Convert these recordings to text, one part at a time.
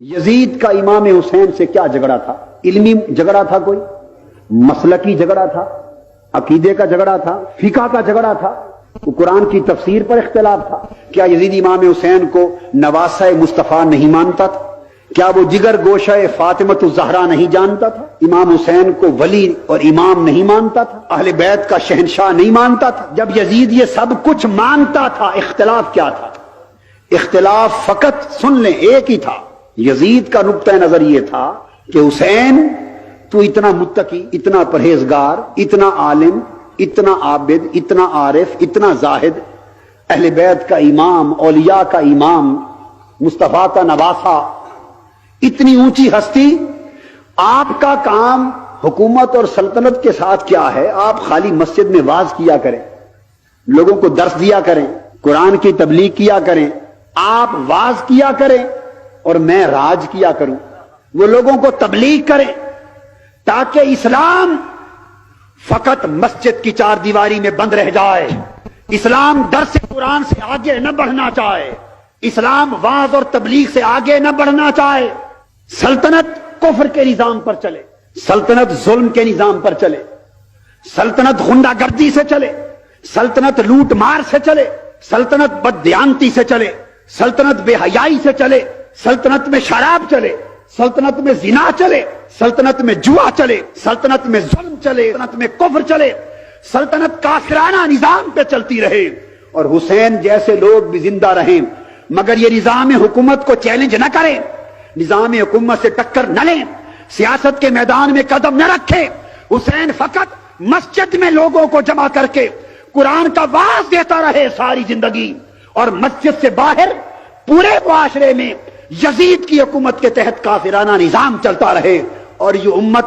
یزید کا امام حسین سے کیا جھگڑا تھا؟ علمی جھگڑا تھا، کوئی مسلکی جھگڑا تھا، عقیدے کا جھگڑا تھا، فقہ کا جھگڑا تھا، قرآن کی تفسیر پر اختلاف تھا؟ کیا یزید امام حسین کو نواسہ مصطفیٰ نہیں مانتا تھا؟ کیا وہ جگر گوشہ فاطمۃ الزہرا نہیں جانتا تھا؟ امام حسین کو ولی اور امام نہیں مانتا تھا؟ اہل بیت کا شہنشاہ نہیں مانتا تھا؟ جب یزید یہ سب کچھ مانتا تھا، اختلاف کیا تھا؟ اختلاف فقط سن لیں ایک ہی تھا۔ یزید کا نقطہ نظر یہ تھا کہ حسین تو اتنا متقی، اتنا پرہیزگار، اتنا عالم، اتنا عابد، اتنا عارف، اتنا زاہد، اہل بیت کا امام، اولیاء کا امام، مصطفیٰ کا نواسہ، اتنی اونچی ہستی، آپ کا کام حکومت اور سلطنت کے ساتھ کیا ہے؟ آپ خالی مسجد میں واعظ کیا کریں، لوگوں کو درس دیا کریں، قرآن کی تبلیغ کیا کریں، آپ واعظ کیا کریں اور میں راج کیا کروں، وہ لوگوں کو تبلیغ کریں تاکہ اسلام فقط مسجد کی چار دیواری میں بند رہ جائے، اسلام درس قرآن سے آگے نہ بڑھنا چاہے، اسلام واعظ اور تبلیغ سے آگے نہ بڑھنا چاہے، سلطنت کفر کے نظام پر چلے، سلطنت ظلم کے نظام پر چلے، سلطنت غنڈہ گردی سے چلے، سلطنت لوٹ مار سے چلے، سلطنت بددیانتی سے چلے، سلطنت بے حیائی سے چلے، سلطنت میں شراب چلے، سلطنت میں زنا چلے، سلطنت میں جوا چلے، سلطنت میں ظلم چلے، سلطنت میں کفر چلے، سلطنت کافرانہ نظام پہ چلتی رہے اور حسین جیسے لوگ بھی زندہ رہیں، مگر یہ نظام حکومت کو چیلنج نہ کریں، نظام حکومت سے ٹکر نہ لیں، سیاست کے میدان میں قدم نہ رکھیں۔ حسین فقط مسجد میں لوگوں کو جمع کر کے قرآن کا واعظ دیتا رہے ساری زندگی، اور مسجد سے باہر پورے معاشرے میں یزید کی حکومت کے تحت کافرانہ نظام چلتا رہے، اور یہ امت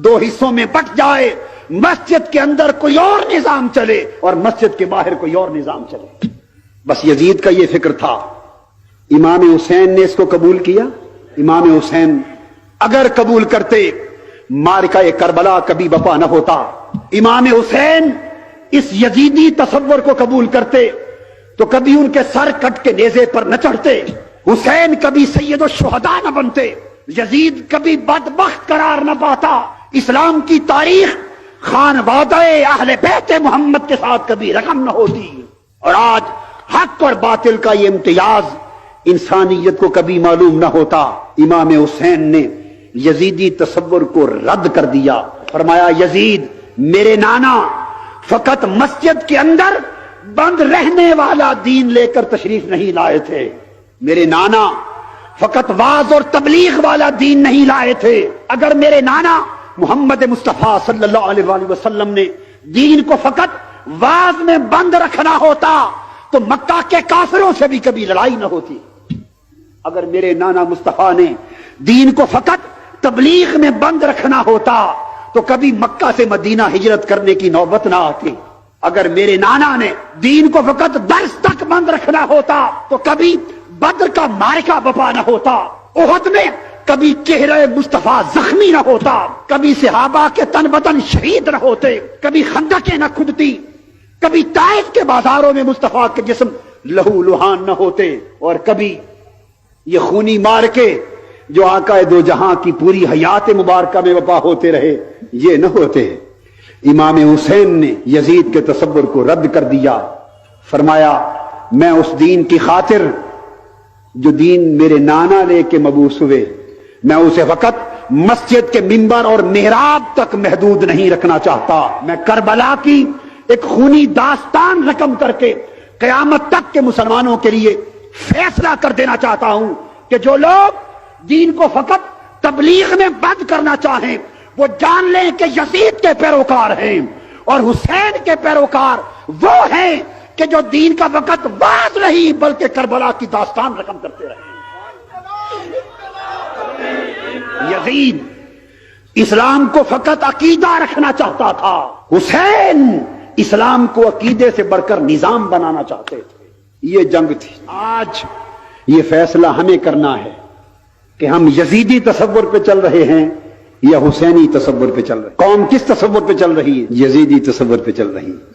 دو حصوں میں بٹ جائے، مسجد کے اندر کوئی اور نظام چلے اور مسجد کے باہر کوئی اور نظام چلے۔ بس یزید کا یہ فکر تھا۔ امام حسین نے اس کو قبول کیا؟ امام حسین اگر قبول کرتے، معرکہ کربلا کبھی بپا نہ ہوتا۔ امام حسین اس یزیدی تصور کو قبول کرتے تو کبھی ان کے سر کٹ کے نیزے پر نہ چڑھتے، حسین کبھی سید الشہداء نہ بنتے، یزید کبھی بدبخت قرار نہ پاتا، اسلام کی تاریخ خانوادہ اہل بیت محمد کے ساتھ کبھی رقم نہ ہوتی، اور آج حق اور باطل کا یہ امتیاز انسانیت کو کبھی معلوم نہ ہوتا۔ امام حسین نے یزیدی تصور کو رد کر دیا، فرمایا یزید میرے نانا فقط مسجد کے اندر بند رہنے والا دین لے کر تشریف نہیں لائے تھے، میرے نانا فقط واعظ اور تبلیغ والا دین نہیں لائے تھے۔ اگر میرے نانا محمد مصطفیٰ صلی اللہ علیہ وآلہ وسلم نے دین کو فقط واعظ میں بند رکھنا ہوتا تو مکہ کے کافروں سے بھی کبھی لڑائی نہ ہوتی۔ اگر میرے نانا مصطفیٰ نے دین کو فقط تبلیغ میں بند رکھنا ہوتا تو کبھی مکہ سے مدینہ ہجرت کرنے کی نوبت نہ آتی۔ اگر میرے نانا نے دین کو فقط درس تک بند رکھنا ہوتا تو کبھی بدر کا معرکہ بپا نہ ہوتا، احد میں کبھی چہرہ مصطفیٰ زخمی نہ ہوتا، کبھی صحابہ کے تن بدن شہید نہ ہوتے، کبھی خندقیں نہ کھدتی، کبھی طائف کے بازاروں میں مصطفیٰ کے جسم لہو لہان نہ ہوتے، اور کبھی یہ خونی معرکے جو آقا دو جہاں کی پوری حیات مبارکہ میں وپا ہوتے رہے، یہ نہ ہوتے۔ امام حسین نے یزید کے تصور کو رد کر دیا، فرمایا میں اس دین کی خاطر جو دین میرے نانا لے کے مبعوث ہوئے، میں اسے فقط مسجد کے منبر اور محراب تک محدود نہیں رکھنا چاہتا، میں کربلا کی ایک خونی داستان رقم کر کے قیامت تک کے مسلمانوں کے لیے فیصلہ کر دینا چاہتا ہوں کہ جو لوگ دین کو فقط تبلیغ میں بند کرنا چاہیں وہ جان لیں کہ یزید کے پیروکار ہیں، اور حسین کے پیروکار وہ ہیں کہ جو دین کا فقط واعظ نہیں بلکہ کربلا کی داستان رقم کرتے رہے۔ یزید اسلام کو فقط عقیدہ رکھنا چاہتا تھا، حسین اسلام کو عقیدے سے بڑھ کر نظام بنانا چاہتے تھے۔ یہ جنگ تھی۔ آج یہ فیصلہ ہمیں کرنا ہے کہ ہم یزیدی تصور پہ چل رہے ہیں یا حسینی تصور پہ چل رہے ہیں۔ قوم کس تصور پہ چل رہی ہے؟ یزیدی تصور پہ چل رہی ہے۔